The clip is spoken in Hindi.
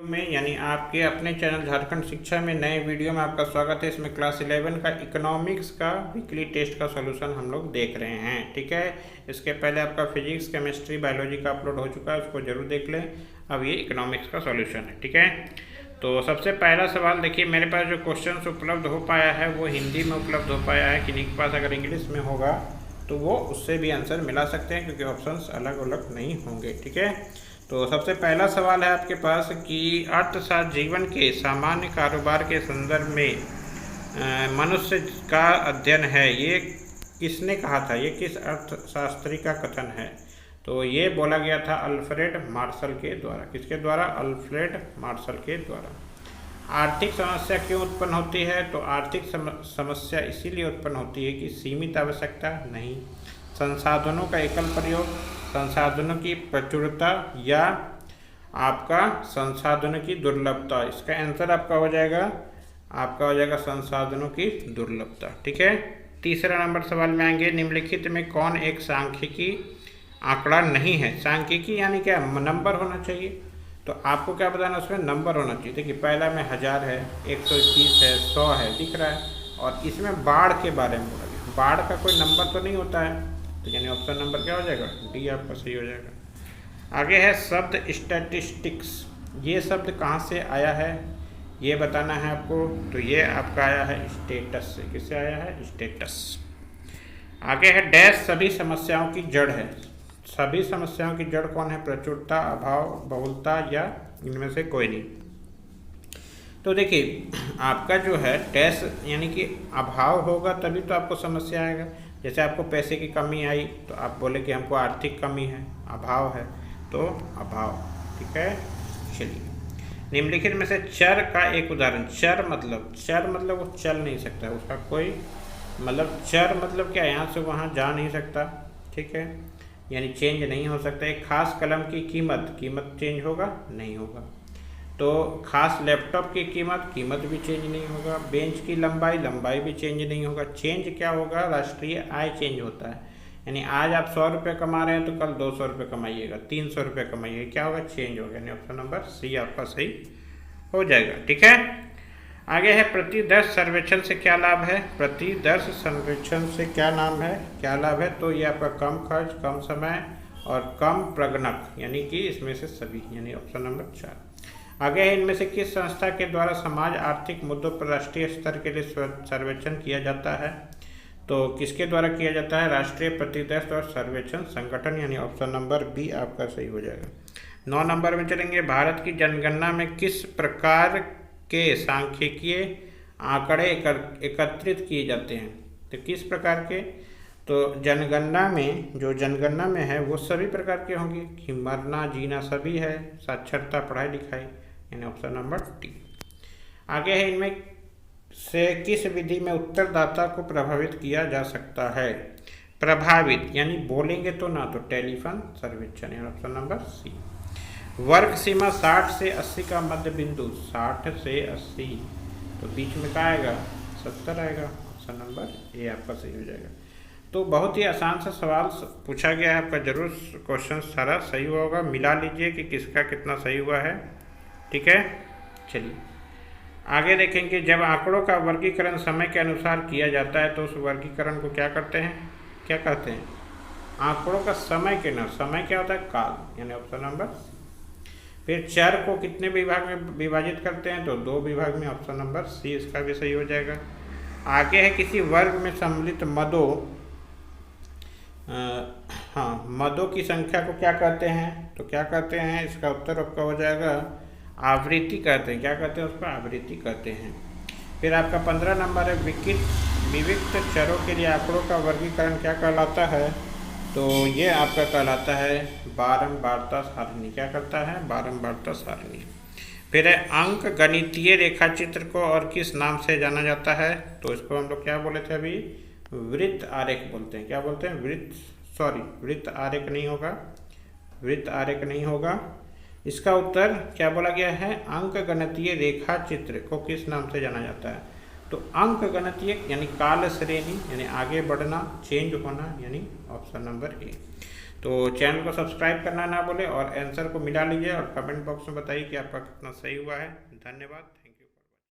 में यानी आपके अपने चैनल झारखंड शिक्षा में नए वीडियो में आपका स्वागत है। इसमें क्लास 11 का इकोनॉमिक्स का वीकली टेस्ट का सॉल्यूशन हम लोग देख रहे हैं। ठीक है, इसके पहले आपका फिजिक्स, केमिस्ट्री, बायोलॉजी का अपलोड हो चुका है, उसको जरूर देख लें। अब ये इकोनॉमिक्स का सॉल्यूशन है। ठीक है, तो सबसे पहला सवाल देखिए, मेरे पास जो क्वेश्चन उपलब्ध हो पाया है वो हिंदी में उपलब्ध हो पाया है। किन्हीं के पास अगर इंग्लिश में होगा तो वो उससे भी आंसर मिला सकते हैं, क्योंकि ऑप्शंस अलग अलग नहीं होंगे। ठीक है, तो सबसे पहला सवाल है आपके पास कि अर्थशास्त्र जीवन के सामान्य कारोबार के संदर्भ में मनुष्य का अध्ययन है, ये किसने कहा था? ये किस अर्थशास्त्री का कथन है? तो ये बोला गया था अल्फ्रेड मार्शल के द्वारा। किसके द्वारा? अल्फ्रेड मार्शल के द्वारा। आर्थिक समस्या क्यों उत्पन्न होती है? तो आर्थिक समस्या इसीलिए उत्पन्न होती है कि सीमित आवश्यकता नहीं, संसाधनों का एकल प्रयोग, संसाधनों की प्रचुरता या आपका संसाधनों की दुर्लभता। इसका आंसर आपका हो जाएगा संसाधनों की दुर्लभता। ठीक है, तीसरा नंबर सवाल में आएंगे, निम्नलिखित में कौन एक सांख्यिकी आंकड़ा नहीं है? सांख्यिकी यानी क्या? नंबर होना चाहिए। तो आपको क्या बताना, उसमें नंबर होना चाहिए। देखिए, पहला में 1000 है, 121 है, 100 है, दिख रहा है, और इसमें बाढ़ के बारे में बोला गया। बाढ़ का कोई नंबर तो नहीं होता है, तो यानी ऑप्शन नंबर क्या हो जाएगा? डी आपका सही हो जाएगा। आगे है शब्द स्टैटिस्टिक्स। ये शब्द कहाँ से आया है ये बताना है आपको। तो ये आपका आया है स्टेटस से। किससे आया है? स्टेटस। आगे है डैश सभी समस्याओं की जड़ है। सभी समस्याओं की जड़ कौन है? प्रचुरता, अभाव, बहुलता, या इनमें से कोई नहीं। तो देखिए, आपका जो है डैश यानी कि अभाव होगा तभी तो आपको समस्या आएगा। जैसे आपको पैसे की कमी आई तो आप बोले कि हमको आर्थिक कमी है, अभाव है, तो अभाव। ठीक है, चलिए, निम्नलिखित में से चर का एक उदाहरण। चर मतलब वो चल नहीं सकता, उसका कोई मतलब, चर मतलब क्या? यहाँ से वहाँ जा नहीं सकता। ठीक है, यानी चेंज नहीं हो सकता। एक खास कलम की कीमत चेंज होगा? नहीं होगा। तो खास लैपटॉप की कीमत भी चेंज नहीं होगा। बेंच की लंबाई भी चेंज नहीं होगा। चेंज क्या होगा? राष्ट्रीय आय चेंज होता है। यानी आज आप 100 रुपये कमा रहे हैं तो कल 200 रुपये कमाइएगा, 300 रुपये कमाइएगा, क्या होगा? चेंज होगा। यानी ऑप्शन नंबर सी आपका सही हो जाएगा। ठीक है, आगे है प्रतिदर्श सर्वेक्षण से क्या लाभ है? प्रतिदर्श सर्वेक्षण से क्या लाभ है? तो ये आपका कम खर्च, कम समय और कम प्रगणक, यानी कि इसमें से सभी, यानी ऑप्शन नंबर 4। आगे है, इनमें से किस संस्था के द्वारा समाज आर्थिक मुद्दों पर राष्ट्रीय स्तर के लिए सर्वेक्षण किया जाता है? तो किसके द्वारा किया जाता है? राष्ट्रीय प्रतिदर्श और सर्वेक्षण संगठन, यानी ऑप्शन नंबर बी आपका सही हो जाएगा। 9 नंबर में चलेंगे, भारत की जनगणना में किस प्रकार के सांख्यिकीय आंकड़े एकत्रित किए जाते हैं? तो किस प्रकार के? तो जनगणना में है वो सभी प्रकार के होंगे कि मरना, जीना सभी है, साक्षरता, पढ़ाई लिखाई, यानी ऑप्शन नंबर डी। आगे है, इनमें से किस विधि में उत्तरदाता को प्रभावित किया जा सकता है? प्रभावित यानी बोलेंगे तो ना, तो टेलीफोन सर्वेक्षण, यानी ऑप्शन नंबर सी। वर्ग सीमा 60 से 80 का मध्य बिंदु, 60 से 80, तो बीच में क्या आएगा? 70 आएगा। ऑप्शन नंबर ए आपका सही हो जाएगा। तो बहुत ही आसान सा सवाल पूछा गया है आपका, जरूर क्वेश्चन सारा सही हुआ होगा। मिला लीजिए कि किसका कितना सही हुआ है। ठीक है, चलिए आगे देखेंगे, जब आंकड़ों का वर्गीकरण समय के अनुसार किया जाता है तो उस वर्गीकरण को क्या कहते हैं? आंकड़ों का समय क्या होता है? काल, यानी ऑप्शन नंबर। फिर चर को कितने विभाग में विभाजित करते हैं? तो 2 विभाग में, ऑप्शन नंबर सी इसका भी सही हो जाएगा। आगे है, किसी वर्ग में सम्मिलित मदों की संख्या को क्या कहते हैं? तो क्या कहते हैं? इसका उत्तर आपका हो जाएगा आवृत्ति कहते हैं। क्या कहते हैं? उसको आवृत्ति कहते हैं। फिर आपका 15 नंबर है, विविक्त चरों के लिए आंकड़ों का वर्गीकरण क्या कहलाता है? तो ये आपका कहलाता है बारंबारता सारणी। क्या करता है? बारंबारता सारणी। फिर है, अंक गणितीय रेखाचित्र को और किस नाम से जाना जाता है? तो इसको हम लोग क्या बोले थे अभी? वृत्त आरेख बोलते हैं। क्या बोलते हैं? वृत्त आरेख नहीं होगा। इसका उत्तर क्या बोला गया है? अंक गणितीय रेखाचित्र को किस नाम से जाना जाता है? तो अंक गणितीय यानी काल श्रेणी, यानी आगे बढ़ना, चेंज होना, यानी ऑप्शन नंबर ए। तो चैनल को सब्सक्राइब करना ना भूलें और आंसर को मिला लीजिए और कमेंट बॉक्स में बताइए कि आपका कितना सही हुआ है। धन्यवाद, थैंक यू।